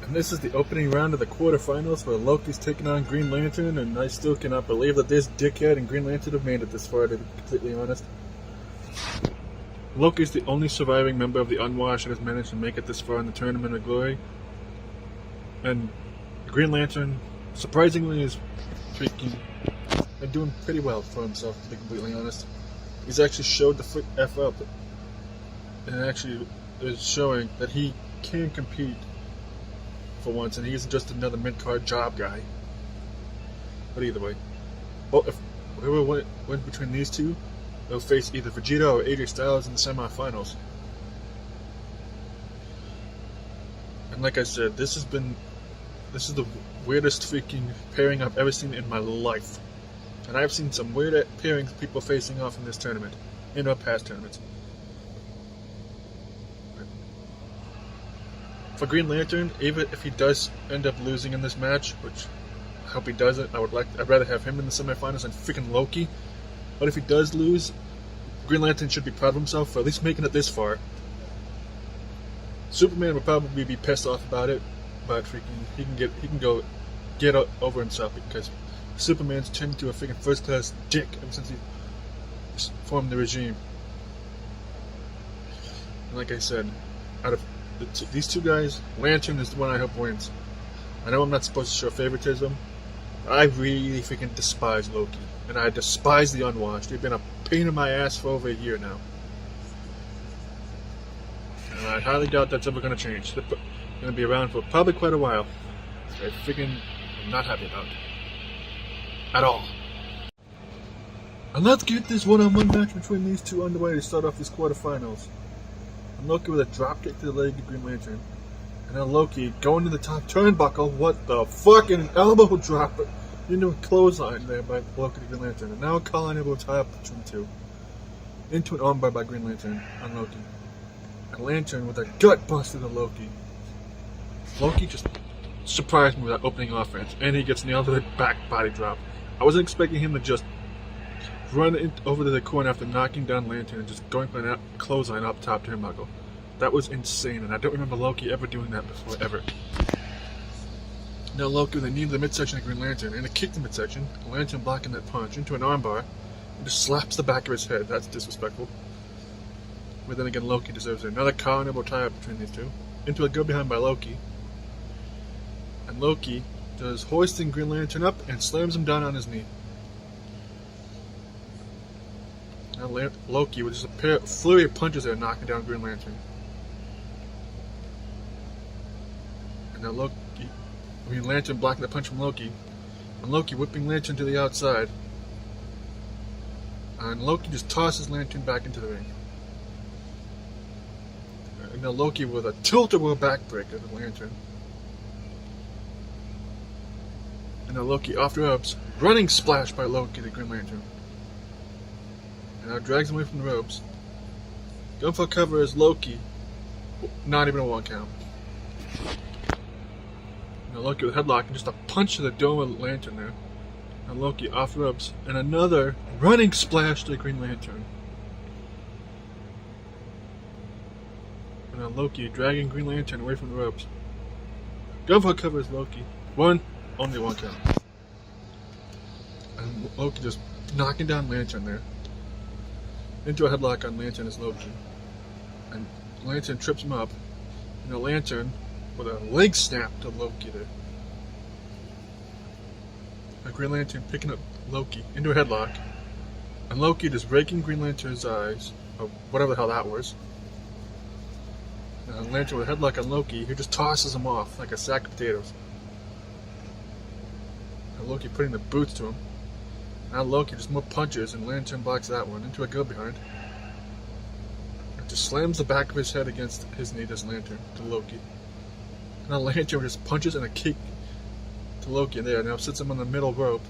And this is the opening round of the quarterfinals where Loki's taking on Green Lantern, and I still cannot believe that this dickhead and Green Lantern have made it this far, to be completely honest. Loki's the only surviving member of the Unwashed that has managed to make it this far in the Tournament of Glory. And Green Lantern, surprisingly, is doing pretty well for himself, to be completely honest. He's actually showed the F up, and actually is showing that he can compete for once, and he isn't just another mid-card job guy. But either way, well, if whoever wins between these two, they'll face either Vegeta or AJ Styles in the semifinals. And like I said, this is the weirdest freaking pairing I've ever seen in my life. And I've seen some weird pairings people facing off in this tournament, in our past tournaments. For Green Lantern, even if he does end up losing in this match, which I hope he doesn't, I'd rather have him in the semifinals than freaking Loki. But if he does lose, Green Lantern should be proud of himself for at least making it this far. Superman would probably be pissed off about it, but freaking he can go get over himself, because Superman's turned into a freaking first-class dick ever since he formed the regime. And like I said, out of these two guys, Lantern is the one I hope wins. I know I'm not supposed to show favoritism, but I really freaking despise Loki. And I despise the Unwashed. They've been a pain in my ass for over a year now. And I highly doubt that's ever going to change. They're going to be around for probably quite a while. I freaking am not happy about it. At all. And let's get this one-on-one match between these two underway to start off these quarterfinals. And Loki with a dropkick to the leg of Green Lantern. And then Loki going to the top turnbuckle. What the fucking elbow drop into a clothesline there by Loki to Green Lantern. And now a collar elbow tie up between the two. Into an armbar by Green Lantern on Loki. And Lantern with a gut buster to Loki. Loki just surprised me with that opening offense. And he gets nailed with a back body drop. I wasn't expecting him to just run over to the corner after knocking down Lantern and just going for a clothesline up top turnbuckle. That was insane, and I don't remember Loki ever doing that before, ever. Now Loki with a knee to the midsection of Green Lantern and a kick to the midsection, Lantern blocking that punch into an armbar, and just slaps the back of his head. That's disrespectful. But then again, Loki deserves it. Another collar and elbow tie-up between these two. Into a go-behind by Loki. And Loki does hoisting Green Lantern up and slams him down on his knee. Now Loki with just a flurry of punches there, knocking down Green Lantern. And now Lantern blocking the punch from Loki. And Loki whipping Lantern to the outside. And Loki just tosses Lantern back into the ring. And now Loki with a tilt-a-whirl backbreaker to Lantern. And now Loki off the ropes, running splash by Loki to Green Lantern. And now drags him away from the ropes. Going for cover is Loki. Not even a 1 count. Now Loki with a headlock and just a punch to the dome of the Lantern there. Now Loki off the ropes. And another running splash to Green Lantern. And now Loki dragging Green Lantern away from the ropes. Going for cover is Loki. Only 1 count. And Loki just knocking down Lantern there. Into a headlock on Lantern is Loki. And Lantern trips him up. And the Lantern with a leg snap to Loki there. And Green Lantern picking up Loki into a headlock. And Loki just raking Green Lantern's eyes. Or whatever the hell that was. And Lantern with a headlock on Loki, who just tosses him off like a sack of potatoes. And Loki putting the boots to him. Now Loki just more punches, and Lantern blocks that one into a go behind. And just slams the back of his head against his knee, this Lantern, to Loki. And now Lantern just punches and a kick to Loki there. Now sits him on the middle rope.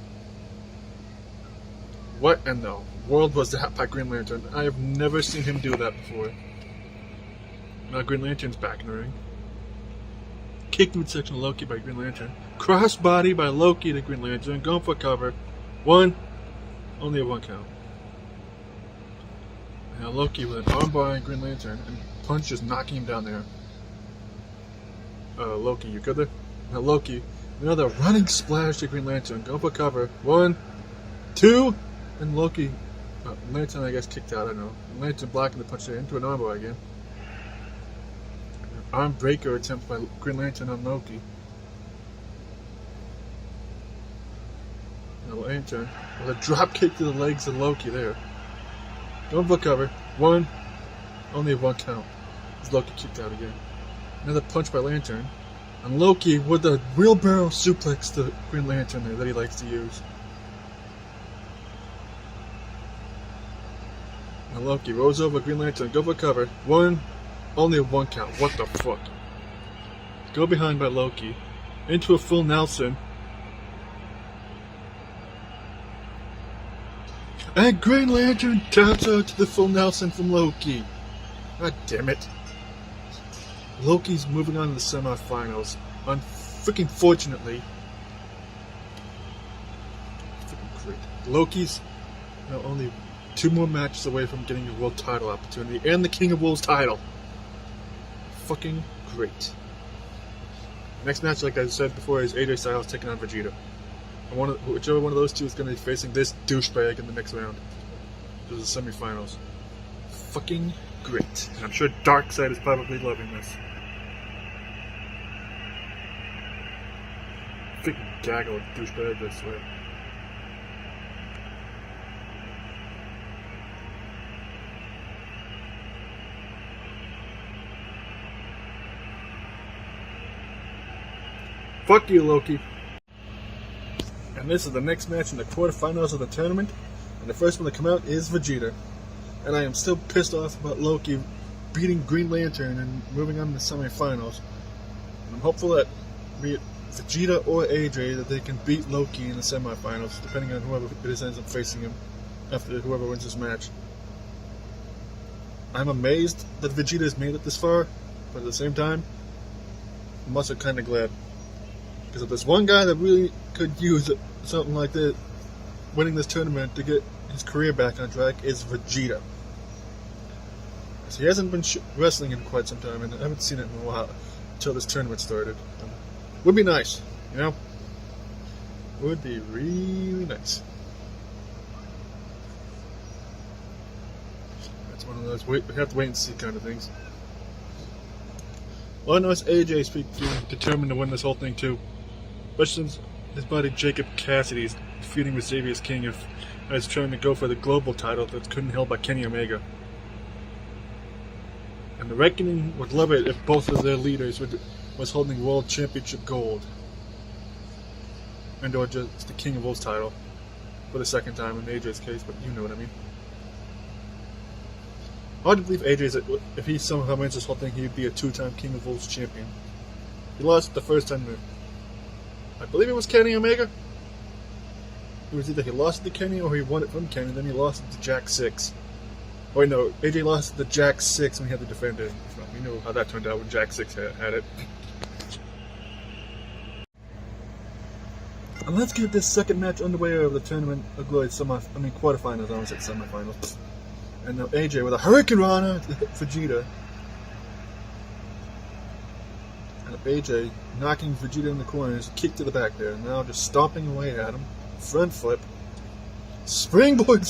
What in the world was that by Green Lantern? I have never seen him do that before. Now Green Lantern's back in the ring. Kick to midsection of Loki by Green Lantern. Crossbody by Loki to Green Lantern. Going for cover. Only a 1 count. Now Loki with an armbar on Green Lantern and punch just knocking him down there. Loki, you good there? Now Loki, another running splash to Green Lantern. Go for cover. 1, 2, and Loki. Lantern, I guess, kicked out. I don't know. Lantern blocking the punch there into an armbar again. Arm breaker attempt by Green Lantern on Loki. Now Lantern with a drop kick to the legs of Loki there. Going for cover. 1. Only a 1 count. As Loki kicked out again. Another punch by Lantern. And Loki with a wheelbarrow suplex to Green Lantern there that he likes to use. And Loki rolls over Green Lantern. Go for cover. 1. Only a 1 count. What the fuck? Go behind by Loki. Into a full Nelson. And Green Lantern taps out to the full Nelson from Loki. God damn it. Loki's moving on to the semifinals. Unfreaking fortunately. Freaking great. Loki's now only 2 more matches away from getting a world title opportunity and the King of Wolves title. Fucking great. Next match, like I said before, is AJ Styles taking on Vegeta. And whichever one of those two is going to be facing this douchebag in the next round. Those are the semifinals. Fucking great. And I'm sure Darkseid is probably loving this. Freaking gaggle of douchebag, I swear. Fuck you, Loki. And this is the next match in the quarterfinals of the tournament. And the first one to come out is Vegeta. And I am still pissed off about Loki beating Green Lantern and moving on to the semifinals. And I'm hopeful that, be it Vegeta or AJ, that they can beat Loki in the semifinals, depending on whoever it is ends up facing him after whoever wins this match. I'm amazed that Vegeta has made it this far, but at the same time, I'm also kind of glad. Because if there's one guy that really could use something like that, winning this tournament to get his career back on track, is Vegeta. Because he hasn't been wrestling in quite some time, and I haven't seen it in a while until this tournament started. Would be nice, you know? Would be really nice. That's one of those we have to wait and see kind of things. Well, I know it's AJ speaking, determined to win this whole thing too. Especially since his buddy Jacob Cassidy is feuding with Xavier's King and is trying to go for the global title that's couldn't held by Kenny Omega. And the Reckoning would love it if both of their leaders was holding World Championship gold. And or just the King of Wolves title for the second time in AJ's case, but you know what I mean. Hard to believe AJ's, if he somehow wins this whole thing, he'd be a 2-time King of Wolves champion. He lost the first time to, I believe it was Kenny Omega. It was either he lost it to Kenny or he won it from Kenny, then he lost it to Jack 6. Oh wait, no, AJ lost it to Jack 6 when he had to defend it. Well, we know how that turned out when Jack 6 had it. And let's get this second match underway of the tournament of glory quarterfinals. I almost said semifinals. And now AJ with a Hurricane Rana to hit Vegeta. And AJ knocking Vegeta in the corners, kick to the back there. Now just stomping away at him. Front flip. Springboard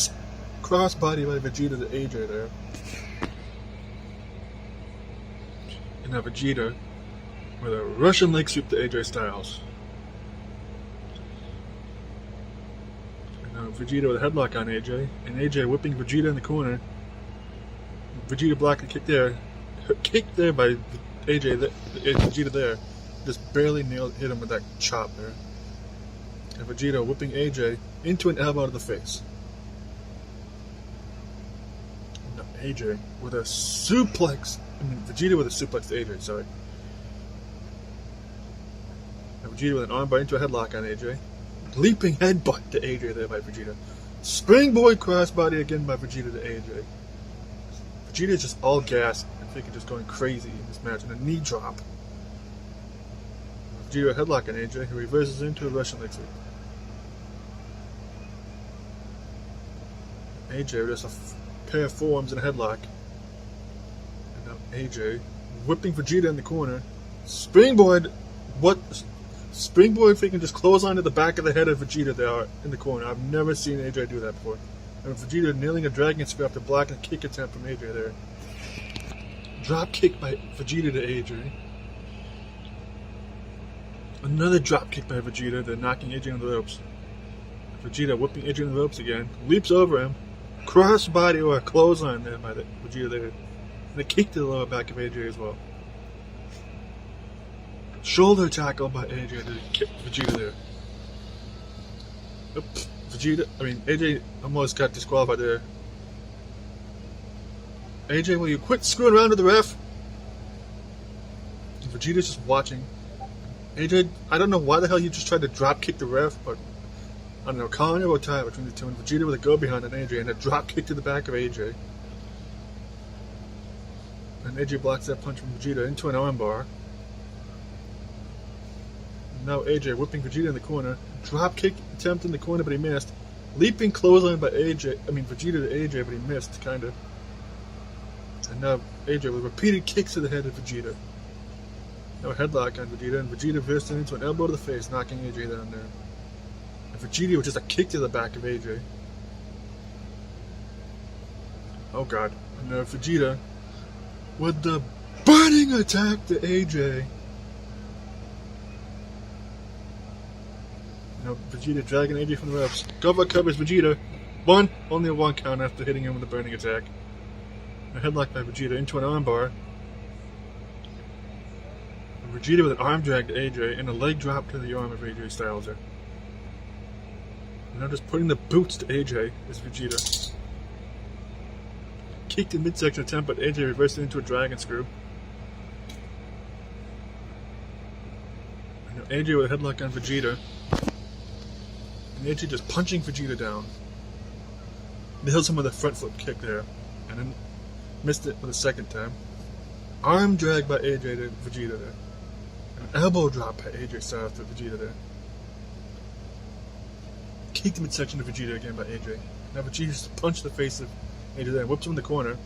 crossbody by Vegeta to AJ there. And now Vegeta with a Russian leg sweep to AJ Styles. Vegeta with a headlock on AJ, and AJ whipping Vegeta in the corner. Vegeta blocking kick there. Kick there by AJ, Vegeta there. Just barely hit him with that chop there. And Vegeta whipping AJ into an elbow to the face. And now AJ with a suplex. Vegeta with a suplex to AJ, sorry. And Vegeta with an armbar into a headlock on AJ. Leaping headbutt to AJ there by Vegeta. Springboard crossbody again by Vegeta to AJ. Vegeta is just all gas and freaking just going crazy in this match. And a knee drop. Vegeta a headlock on AJ, who reverses into a Russian leg sweep. AJ with just a pair of forearms and a headlock. And now AJ whipping Vegeta in the corner. Springboard, what? Springboard freaking just clothesline to the back of the head of Vegeta there in the corner. I've never seen AJ do that before. And Vegeta nailing a dragon screw after blocking a kick attempt from AJ there. Drop kick by Vegeta to AJ. Another drop kick by Vegeta, then knocking AJ on the ropes. Vegeta whipping AJ on the ropes again. Leaps over him. Crossbody or a clothesline there by the Vegeta there. And a kick to the lower back of AJ as well. Shoulder tackle by AJ to kick Vegeta there. Oops. AJ almost got disqualified there. AJ, will you quit screwing around with the ref? And Vegeta's just watching. AJ, I don't know why the hell you just tried to drop kick the ref, but I don't know, calling elbow tie between the two, and Vegeta with a go behind on AJ and a drop kick to the back of AJ. And AJ blocks that punch from Vegeta into an armbar. Now AJ whipping Vegeta in the corner. Drop kick attempt in the corner, but he missed. Leaping clothesline by Vegeta to AJ, but he missed, kinda. And now AJ with repeated kicks to the head of Vegeta. Now a headlock on Vegeta, and Vegeta veers into an elbow to the face, knocking AJ down there. And Vegeta with just a kick to the back of AJ. Oh god. And now Vegeta with the burning attack to AJ. Now Vegeta dragging AJ from the ropes. Cover covers Vegeta. Only a one count after hitting him with a burning attack. A headlock by Vegeta into an armbar. And Vegeta with an arm drag to AJ and a leg drop to the arm of AJ Styles there. And now just putting the boots to AJ is Vegeta. Kicked in midsection attempt, but AJ reversed it into a dragon screw. And now AJ with a headlock on Vegeta. And AJ just punching Vegeta down. Nails him with a front flip kick there. And then missed it for the second time. Arm drag by AJ to Vegeta there. And an elbow drop by AJ Styles to Vegeta there. Kicked midsection to Vegeta again by AJ. Now Vegeta just punched the face of AJ there and whips him in the corner.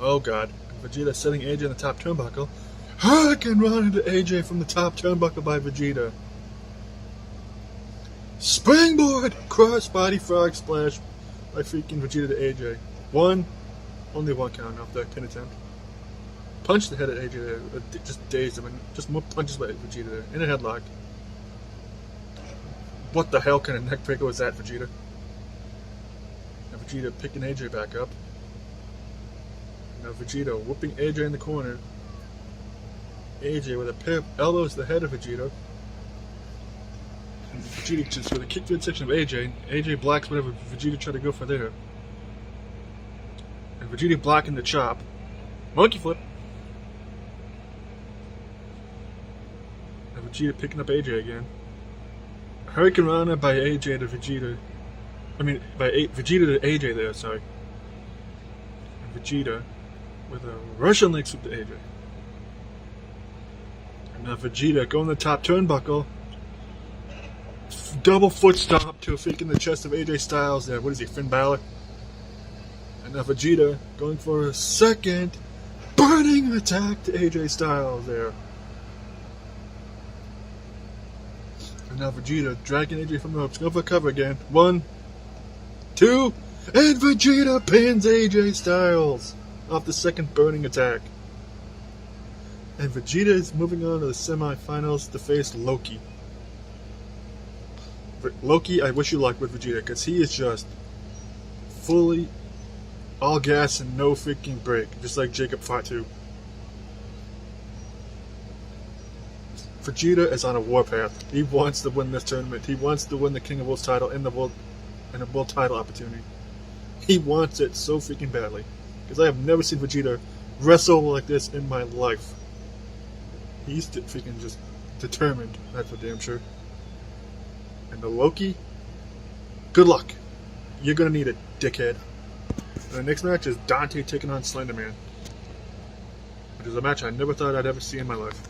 Oh god. And Vegeta setting AJ in the top turnbuckle. Hurricane run into AJ from the top turnbuckle by Vegeta. Springboard crossbody frog splash by freaking Vegeta to AJ. Only one count off that pin attempt. Punched the head at AJ there, just dazed him, and just more punches by Vegeta there. In a headlock. What the hell kind of neck breaker was that, Vegeta? Now Vegeta picking AJ back up. Now Vegeta whooping AJ in the corner. AJ with a pair of elbows to the head of Vegeta. And Vegeta just with a kick to the section of AJ. AJ blocks whatever Vegeta tried to go for there. And Vegeta blocking the chop. Monkey flip. And Vegeta picking up AJ again. Hurricane Rana by AJ to Vegeta. Vegeta to AJ there, sorry. And Vegeta with a Russian leg sweep to AJ. And now Vegeta going to the top turnbuckle. Double foot stomp to a fake in the chest of AJ Styles there. What is he, Finn Balor? And now Vegeta going for a second burning attack to AJ Styles there. And now Vegeta dragging AJ from the ropes. Go for cover again. 1, 2, and Vegeta pins AJ Styles off the second burning attack. And Vegeta is moving on to the semifinals to face Loki. Loki, I wish you luck with Vegeta, because he is just fully all gas and no freaking break, just like Jacob Fatu. Vegeta is on a warpath. He wants to win this tournament. He wants to win the King of Worlds title and a world title opportunity. He wants it so freaking badly, because I have never seen Vegeta wrestle like this in my life. He's freaking just determined, that's for damn sure. And the Loki, good luck. You're gonna need it, dickhead. And the next match is Dante taking on Slenderman, which is a match I never thought I'd ever see in my life.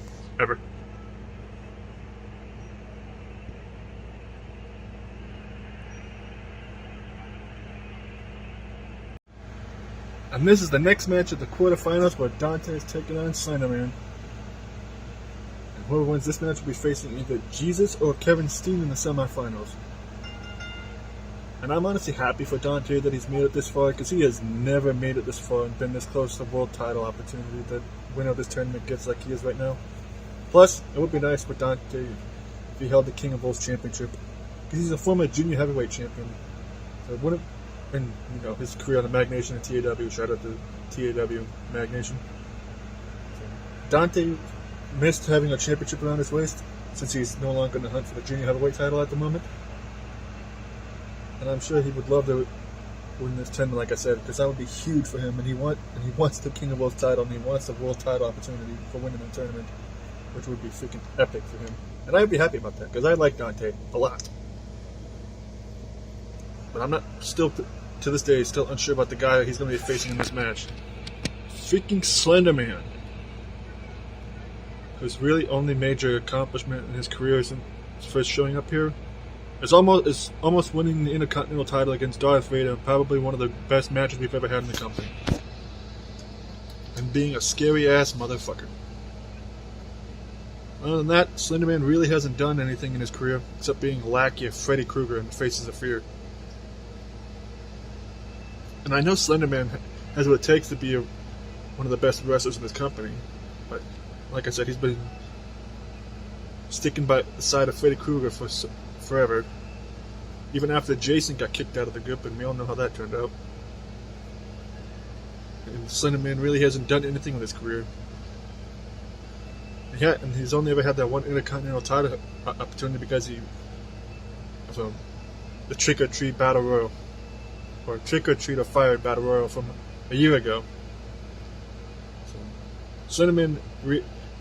Ever. And this is the next match of the quarterfinals where Dante is taking on Slenderman. Whoever wins this match will be facing either Jesus or Kevin Steen in the semifinals. And I'm honestly happy for Dante that he's made it this far, because he has never made it this far and been this close to world title opportunity that winner of this tournament gets like he is right now. Plus, it would be nice for Dante if he held the King of Bulls championship, because he's a former junior heavyweight champion. So it wouldn't, and you know, his career on the Mag Nation and TAW, shout out to TAW Mag Nation. So Dante missed having a championship around his waist, since he's no longer in the hunt for the junior heavyweight title at the moment. And I'm sure he would love to win this tournament, like I said, because that would be huge for him. And he wants the King of Bulls title, and he wants the world title opportunity for winning the tournament, which would be freaking epic for him. And I'd be happy about that, because I like Dante a lot. But I'm not still, to this day, still unsure about the guy he's going to be facing in this match. Freaking Slenderman, whose really only major accomplishment in his career is first showing up here. It's almost winning the Intercontinental title against Darth Vader, probably one of the best matches we've ever had in the company. And being a scary ass motherfucker. Other than that, Slenderman really hasn't done anything in his career except being a lackey of Freddy Krueger in the Faces of Fear. And I know Slenderman has what it takes to be one of the best wrestlers in this company, but like I said, he's been sticking by the side of Freddy Krueger for forever, even after Jason got kicked out of the group, and we all know how that turned out. And Slenderman really hasn't done anything with his career. And he's only ever had that one Intercontinental title opportunity because of the Trick or Treat Battle Royal, or Trick or Treat or Fire Battle Royal from a year ago. So Slenderman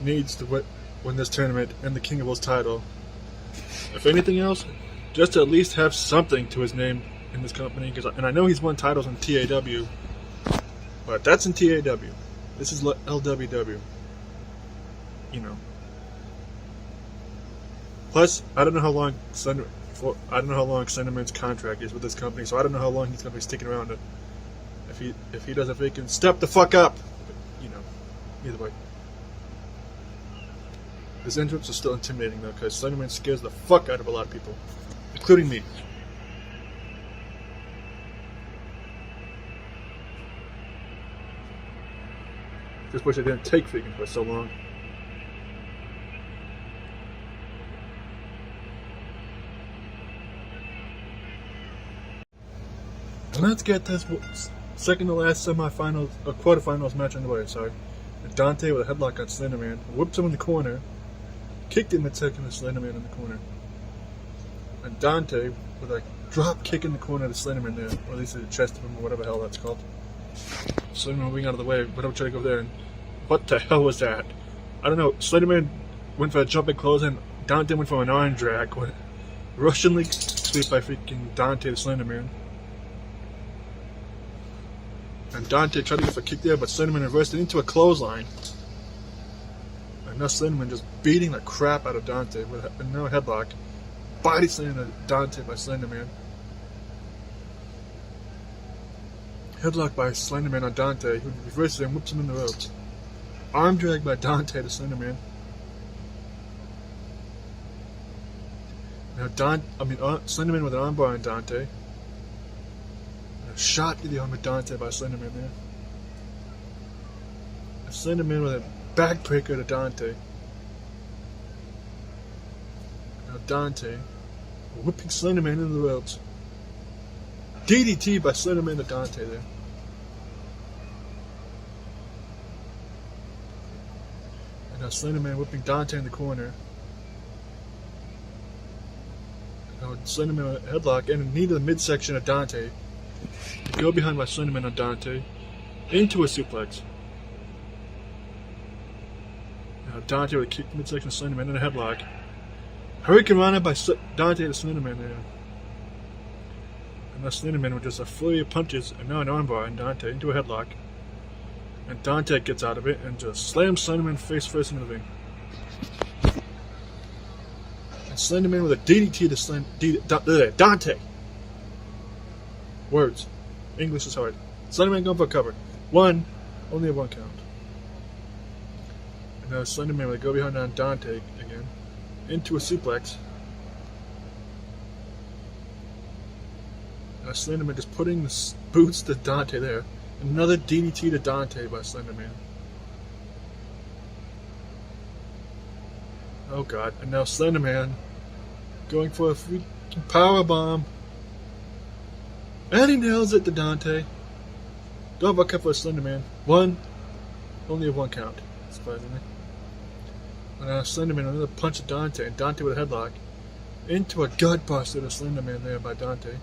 needs to win this tournament and the King of Bulls title. If anything else, just to at least have something to his name in this company. And I know he's won titles in TAW, but that's in TAW. This is LWW. You know. Plus, I don't know how long Slenderman's contract is with this company, so I don't know how long he's going to be sticking around. If he doesn't freaking step the fuck up, but, you know. Either way. His entrance is still intimidating though, because Slenderman scares the fuck out of a lot of people, including me. Just wish I didn't take freaking for so long. And let's get this second to last semifinals or quarterfinals match underway. Sorry, Dante with a headlock on Slenderman, whipped him in the corner. Kicked him midsection to Slenderman in the corner. And Dante with a drop kick in the corner to Slenderman there, or at least the chest of him, or whatever the hell that's called. Slenderman moving out of the way, but I'm trying to go there, and what the hell was that? I don't know. Slenderman went for a jumping close, and Dante went for an arm drag. Russian League sweep by freaking Dante to Slenderman. And Dante tried to get for a kick there, but Slenderman reversed it into a clothesline. And now Slenderman just beating the crap out of Dante with no headlock. Body slam to Dante by Slenderman. Headlock by Slenderman on Dante, who reverses it and whips him in the ropes. Arm drag by Dante to Slenderman. Now Slenderman with an armbar on Dante. And a shot to the arm of Dante by Slenderman there. And Slenderman with a backbreaker to Dante. Now Dante whipping Slenderman into the ropes. DDT by Slenderman to Dante there. And now Slenderman whipping Dante in the corner. And now Slenderman with a headlock and a knee to the midsection of Dante. Go behind by Slenderman on Dante. Into a suplex. Now Dante with a kick to midsection of Slenderman and a headlock. Hurricane Rana by Dante to Slenderman there. And now Slenderman with just a flurry of punches and now an armbar on Dante into a headlock. And Dante gets out of it and just slams Slenderman face first into the ring. And Slenderman with a DDT to Dante. Words. English is hard. Slenderman going for a cover. Only a one count. And Now Slender Man will go behind on Dante again. Into a suplex. Now Slender Man just putting the boots to Dante there. Another DDT to Dante by Slender Man. Oh god. And now Slender Man going for a freaking power bomb. And he nails it to Dante. Don't buck up for Slender Man. Only a one count, surprisingly. And now Slender Man another punch to Dante, and Dante with a headlock. Into a gut buster to Slender Man there by Dante.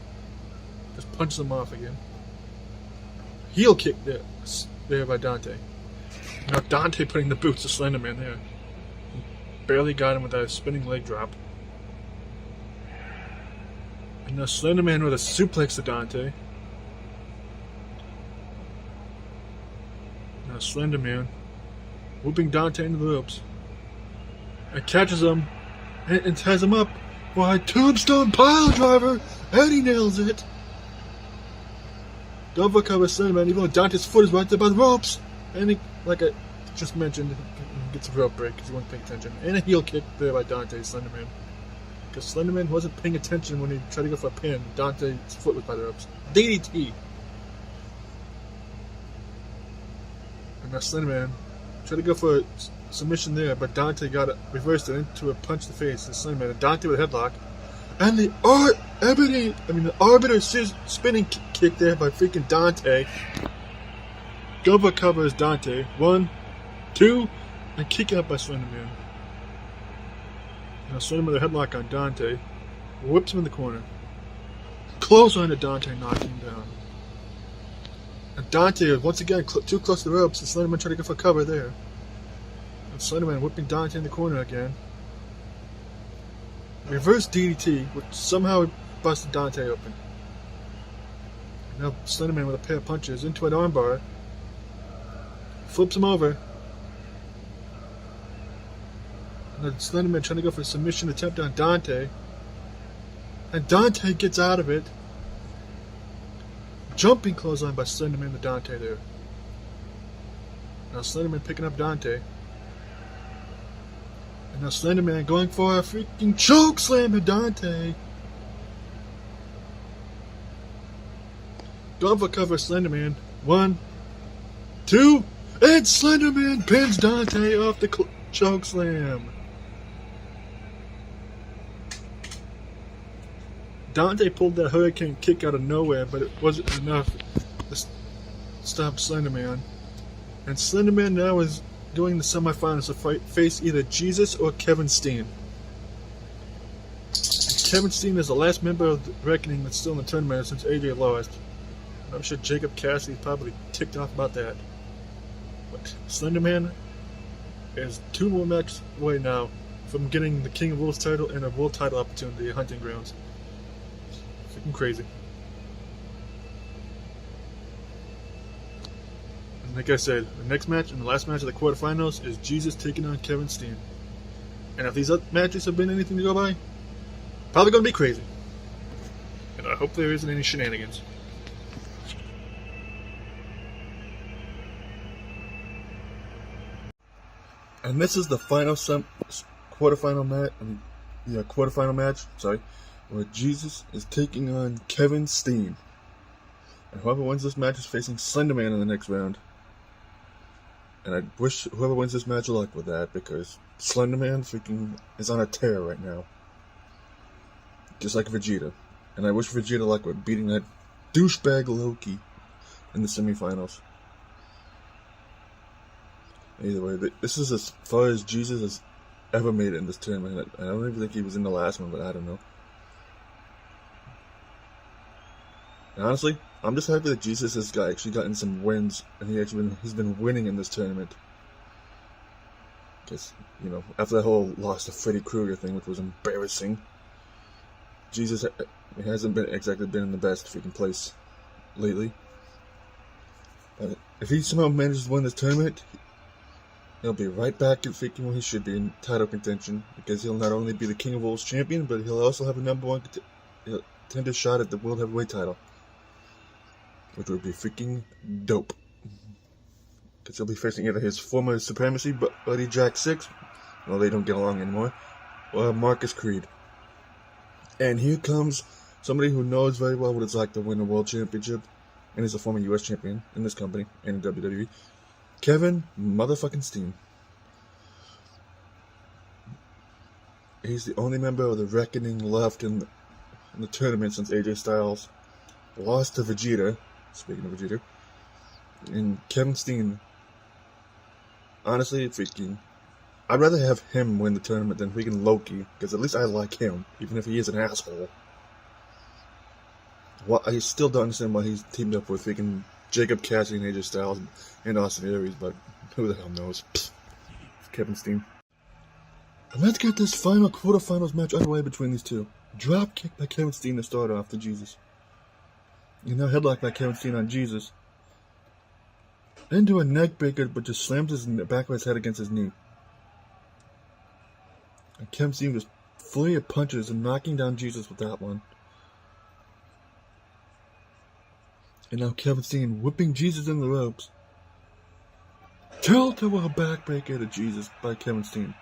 Just punches him off again. Heel kick there by Dante. Now Dante putting the boots to Slender Man there. Barely got him with that spinning leg drop. And now Slender Man with a suplex to Dante. Now Slender Man whooping Dante into the ropes. And catches him and ties him up for a tombstone pile driver. And he nails it. Double cover Slender Man, even though Dante's foot is right there by the ropes. And he, like I just mentioned, gets a rope break because he wasn't paying attention. And a heel kick there by Dante, Slender Man. Because Slender Man wasn't paying attention when he tried to go for a pin. Dante's foot was by the ropes. DDT. And now Slender Man tried to go for a submission there, but Dante got it, reversed it into a punch to the face to Slender Man. And Dante with a headlock. And the arbiter spinning kick there by freaking Dante. Double covers Dante. 1, 2, and kick out by Slender Man. Now Slender Man with a headlock on Dante. Whips him in the corner. Close on to Dante, knocking him down. And Dante is once again too close to the ropes, and Slender Man trying to go for cover there. And Slender Man whipping Dante in the corner again. Reverse DDT, which somehow busted Dante open. Now Slender Man with a pair of punches into an armbar. Flips him over. And then Slender Man trying to go for a submission attempt on Dante. And Dante gets out of it. Jumping clothesline by Slender Man to Dante there. Now Slender Man picking up Dante. And now Slender Man going for a freaking choke slam to Dante. Double cover Slender Man. 1, 2, and Slender Man pins Dante off the choke slam. Dante pulled that hurricane kick out of nowhere, but it wasn't enough to stop Slender Man. And Slender Man now is doing the semifinals to face either Jesus or Kevin Steen. And Kevin Steen is the last member of the Reckoning that's still in the tournament since AJ lost. And I'm sure Jacob Cassidy's probably ticked off about that. But Slender Man is 2 more matches away now from getting the King of Wolves title and a world title opportunity at Hunting Grounds. Freaking crazy. And like I said, the next match and the last match of the quarterfinals is Jesus taking on Kevin Steen. And if these other matches have been anything to go by, probably going to be crazy. And I hope there isn't any shenanigans. And this is the final quarterfinal match. Where Jesus is taking on Kevin Steen. And whoever wins this match is facing Slender Man in the next round. And I wish whoever wins this match luck with that, because Slender Man freaking is on a tear right now. Just like Vegeta. And I wish Vegeta luck with beating that douchebag Loki in the semifinals. Either way, this is as far as Jesus has ever made it in this tournament. I don't even think he was in the last one, but I don't know. And honestly, I'm just happy that Jesus has actually gotten some wins, and he's been winning in this tournament. Because, after that whole loss to Freddy Krueger thing, which was embarrassing, Jesus hasn't exactly been in the best freaking place lately. If he somehow manages to win this tournament, he'll be right back at freaking where he should be in title contention, because he'll not only be the King of Wolves champion, but he'll also have a #1 contender shot at the World Heavyweight title. Which would be freaking dope. because he'll be facing either his former supremacy buddy Jack 6, well, they don't get along anymore, or Marcus Creed. And here comes somebody who knows very well what it's like to win a world championship, and is a former U.S. champion in this company and in WWE, Kevin motherfucking Steen. He's the only member of the Reckoning left in the tournament since AJ Styles lost to Vegeta. Speaking of Vegeta, and Kevin Steen, honestly, I'd rather have him win the tournament than freaking Loki, because at least I like him, even if he is an asshole. I still don't understand why he's teamed up with freaking Jacob Cassidy and AJ Styles and Austin Aries, but who the hell knows? Pfft. It's Kevin Steen. And let's get this final quarterfinals match underway between these two. Drop kick by Kevin Steen to start off to Jesus. And now headlock by Kevin Steen on Jesus. Into a neck breaker, but just slams his back of his head against his knee. And Kevin Steen just flurry of punches and knocking down Jesus with that one. And now Kevin Steen whipping Jesus in the ropes. Tilt-a-whirl backbreaker to Jesus by Kevin Steen.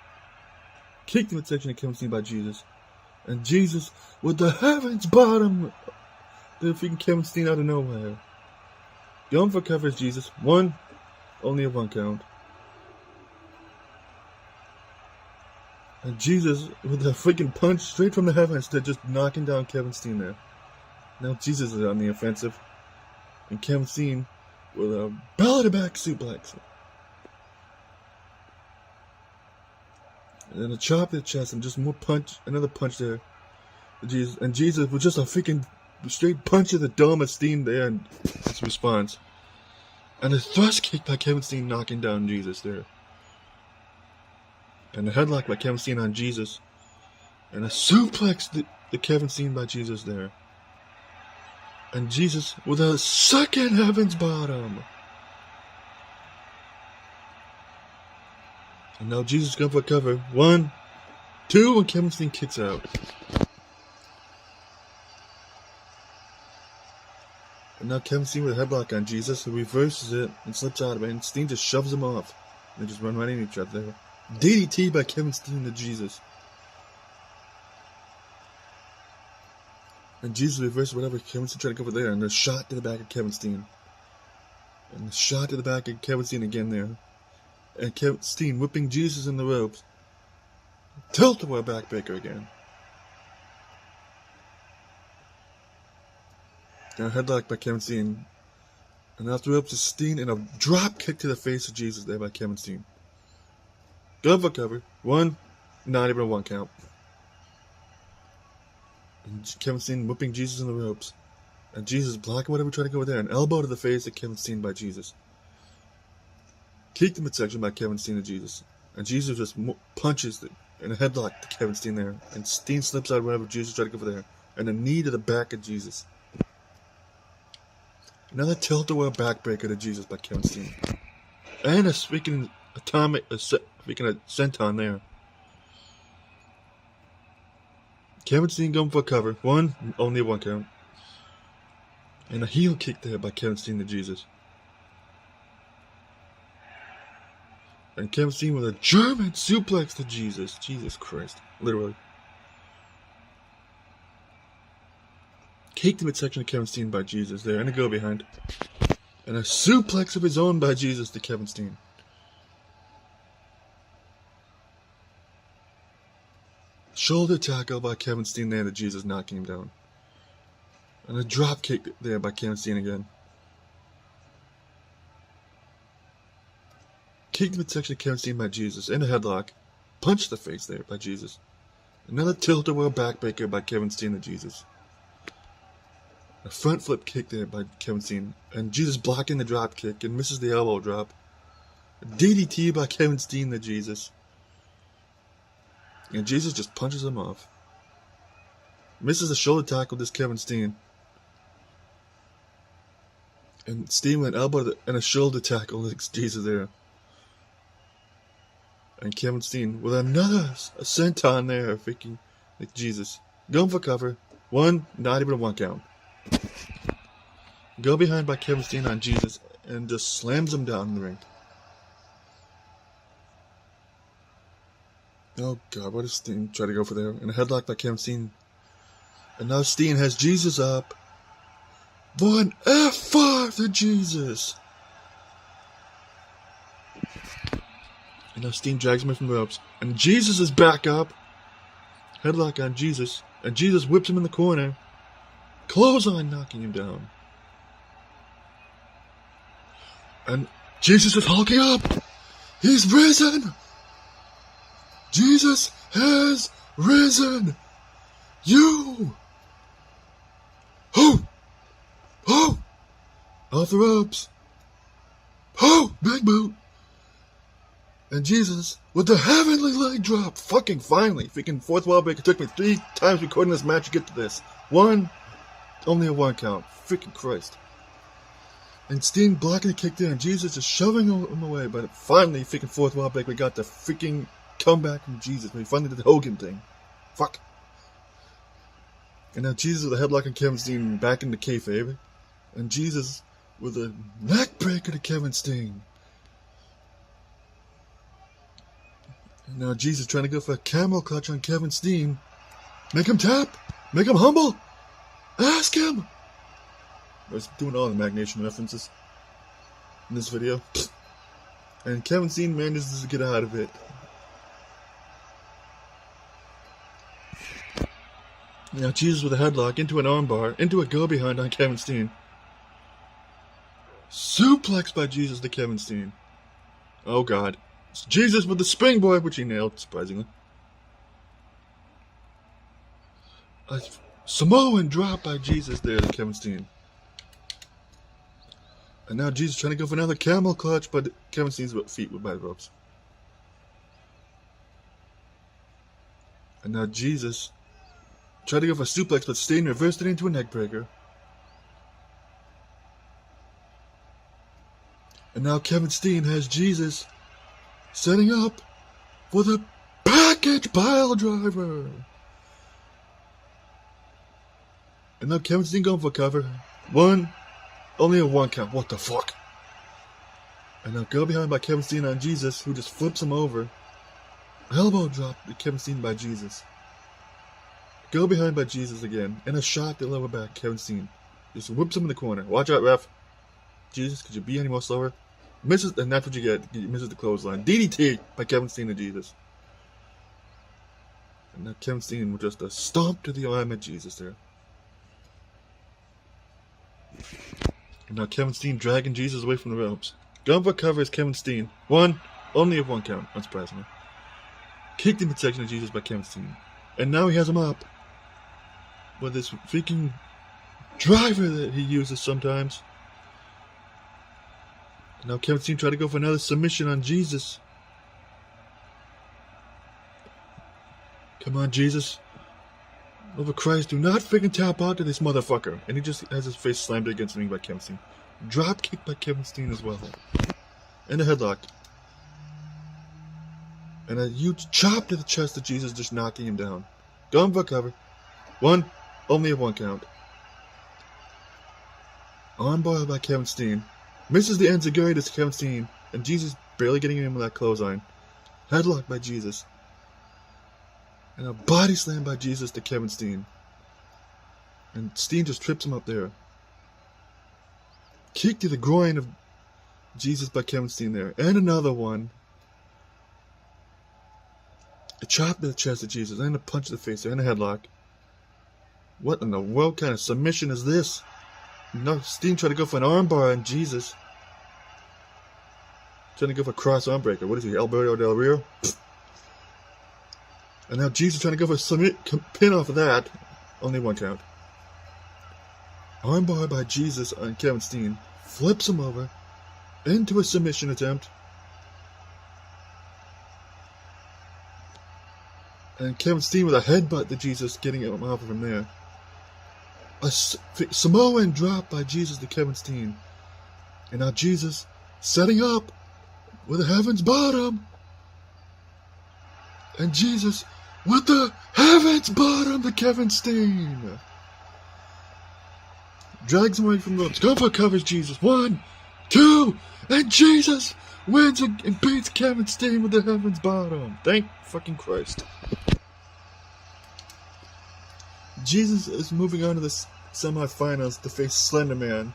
Kick to midsection of Kevin Steen by Jesus. And Jesus with the heavens bottom. The freaking Kevin Steen out of nowhere. Going for cover is Jesus. Only a 1 count. And Jesus with a freaking punch straight from the heavens to just knocking down Kevin Steen there. Now Jesus is on the offensive. And Kevin Steen with a belly-to-back suplex. And then a chop to the chest and just more punch, another punch there. And Jesus with just a freaking straight punch to the dome of Steen there and his response. And a thrust kick by Kevin Steen knocking down Jesus there. And a headlock by Kevin Steen on Jesus. And a suplex to Kevin Steen by Jesus there. And Jesus with a second heaven's bottom. And now Jesus going for a cover. 1, 2, and Kevin Steen kicks out. And now Kevin Steen with a headlock on Jesus, who reverses it and slips out of it, and Steen just shoves him off. They just run right into each other. DDT by Kevin Steen to Jesus. And Jesus reverses whatever Kevin Steen tried to go for there, and a shot to the back of Kevin Steen. And a shot to the back of Kevin Steen again there. And Kevin Steen whipping Jesus in the ropes. Tilt-a-whirl backbreaker again. Now headlock by Kevin Steen. And off the ropes is Steen and a drop kick to the face of Jesus there by Kevin Steen. Go for cover. 1, not even a 1 count. And Kevin Steen whipping Jesus in the ropes. And Jesus blocking whatever trying to go there. An elbow to the face of Kevin Steen by Jesus. Kick to midsection by Kevin Steen to Jesus. And Jesus just punches and a headlock to Kevin Steen there. And Steen slips out whenever Jesus tried to go for there. And a knee to the back of Jesus. Another tilt-a-whirl backbreaker to Jesus by Kevin Steen. And a freaking freaking a senton there. Kevin Steen going for a cover. Only a 1 count. And a heel kick there by Kevin Steen to Jesus. And Kevin Steen with a German suplex to Jesus. Jesus Christ. Literally. Kick to midsection of Kevin Steen by Jesus there. And a go behind. And a suplex of his own by Jesus to Kevin Steen. Shoulder tackle by Kevin Steen there to Jesus, knocking him down. And a drop kick there by Kevin Steen again. Kick to midsection of Kevin Steen by Jesus. And a headlock. Punch to the face there by Jesus. Another tilt-a-whirl backbreaker by Kevin Steen to Jesus. A front flip kick there by Kevin Steen. And Jesus blocking the drop kick and misses the elbow drop. A DDT by Kevin Steen to Jesus. And Jesus just punches him off. Misses a shoulder tackle to this Kevin Steen. And Steen with an elbow and a shoulder tackle to Jesus there. And Kevin Steen with another senton there, freaking like Jesus. Going for cover. 1, not even a 1 count. Go behind by Kevin Steen on Jesus and just slams him down in the ring. Oh God, what does Steen try to go for there? And a headlock by Kevin Steen. And now Steen has Jesus up. One F5 to Jesus. And now Steen drags him from the ropes. And Jesus is back up. Headlock on Jesus. And Jesus whips him in the corner. Clothesline knocking him down. And Jesus is hulking up. He's risen. Jesus has risen. You. Ho. Ho. Off the ropes. Ho. Big boot. And Jesus, with the heavenly leg drop, fucking finally, freaking fourth wall break. It took me 3 times recording this match to get to this. One, only a 1 count. Freaking Christ. And Steen blocking the kick there, and Jesus is shoving him away. But finally, freaking fourth wall break, we got the freaking comeback from Jesus. We finally did the Hogan thing. Fuck. And now Jesus with a headlock on Kevin Steen back into kayfabe. And Jesus with a neck breaker to Kevin Steen. And now Jesus trying to go for a camel clutch on Kevin Steen. Make him tap. Make him humble. Ask him. I was doing all the Magnation references in this video. And Kevin Steen manages to get out of it. Now Jesus with a headlock into an armbar, into a go-behind on Kevin Steen. Suplex by Jesus to Kevin Steen. Oh God. It's Jesus with the springboard, which he nailed, surprisingly. A Samoan drop by Jesus there to Kevin Steen. And now Jesus trying to go for another camel clutch, but Kevin Steen's feet were by the ropes. And now Jesus tried to go for a suplex, but Steen reversed it into a neck breaker. And now Kevin Steen has Jesus setting up for the package pile driver. And now Kevin Steen going for cover. One. Only a 1 count. What the fuck? And now go behind by Kevin Steen on Jesus, who just flips him over. Elbow drop to Kevin Steen by Jesus. Go behind by Jesus again. And a shot to lower back Kevin Steen. Just whips him in the corner. Watch out, ref. Jesus, could you be any more slower? Misses, and that's what you get. He misses the clothesline. DDT by Kevin Steen and Jesus. And now Kevin Steen with just a stomp to the arm of Jesus there. And now Kevin Steen dragging Jesus away from the ropes. Going for cover is Kevin Steen. One, only a 1 count, unsurprisingly. Kicked in midsection of Jesus by Kevin Steen. And now he has him up. With this freaking driver that he uses sometimes. And now Kevin Steen tried to go for another submission on Jesus. Come on, Jesus. Over Christ, do not freaking tap out to this motherfucker. And he just has his face slammed against the ring by Kevin Steen. Drop kick by Kevin Steen as well. And a headlock. And a huge chop to the chest of Jesus, just knocking him down. Going for cover. One, only a 1 count. Armbar by Kevin Steen. Misses the enziguri to Kevin Steen. And Jesus barely getting him with that clothesline. Headlock by Jesus. And a body slam by Jesus to Kevin Steen. And Steen just trips him up there. Kick to the groin of Jesus by Kevin Steen there. And another one. A chop to the chest of Jesus. And a punch to the face there. And a headlock. What in the world kind of submission is this? No, Steen tried to go for an armbar on Jesus. Trying to go for a cross arm breaker. What is he, Alberto Del Rio? And now Jesus trying to go for a pin off of that. Only 1 count. Armbar by Jesus on Kevin Steen. Flips him over. Into a submission attempt. And Kevin Steen with a headbutt to Jesus, getting him off of him there. A Samoan drop by Jesus to Kevin Steen. And now Jesus setting up with a heaven's bottom. And Jesus with the heaven's bottom to Kevin Steen. Drags him away from the ropes. Go for covers, Jesus. 1, 2, and Jesus wins and beats Kevin Steen with the heavens bottom. Thank fucking Christ. Jesus is moving on to the semifinals to face Slender Man.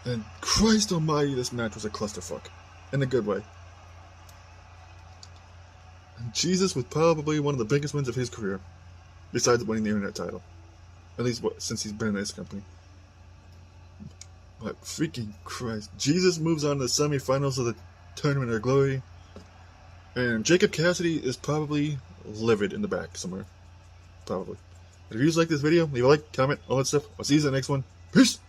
And Christ almighty, this match was a clusterfuck. In a good way. And Jesus was probably one of the biggest wins of his career. Besides winning the internet title. At least since he's been in this company. But freaking Christ. Jesus moves on to the semifinals of the Tournament of Glory. And Jacob Cassidy is probably livid in the back somewhere. Probably. But if you guys like this video, leave a like, comment, all that stuff. I'll see you in the next one. Peace!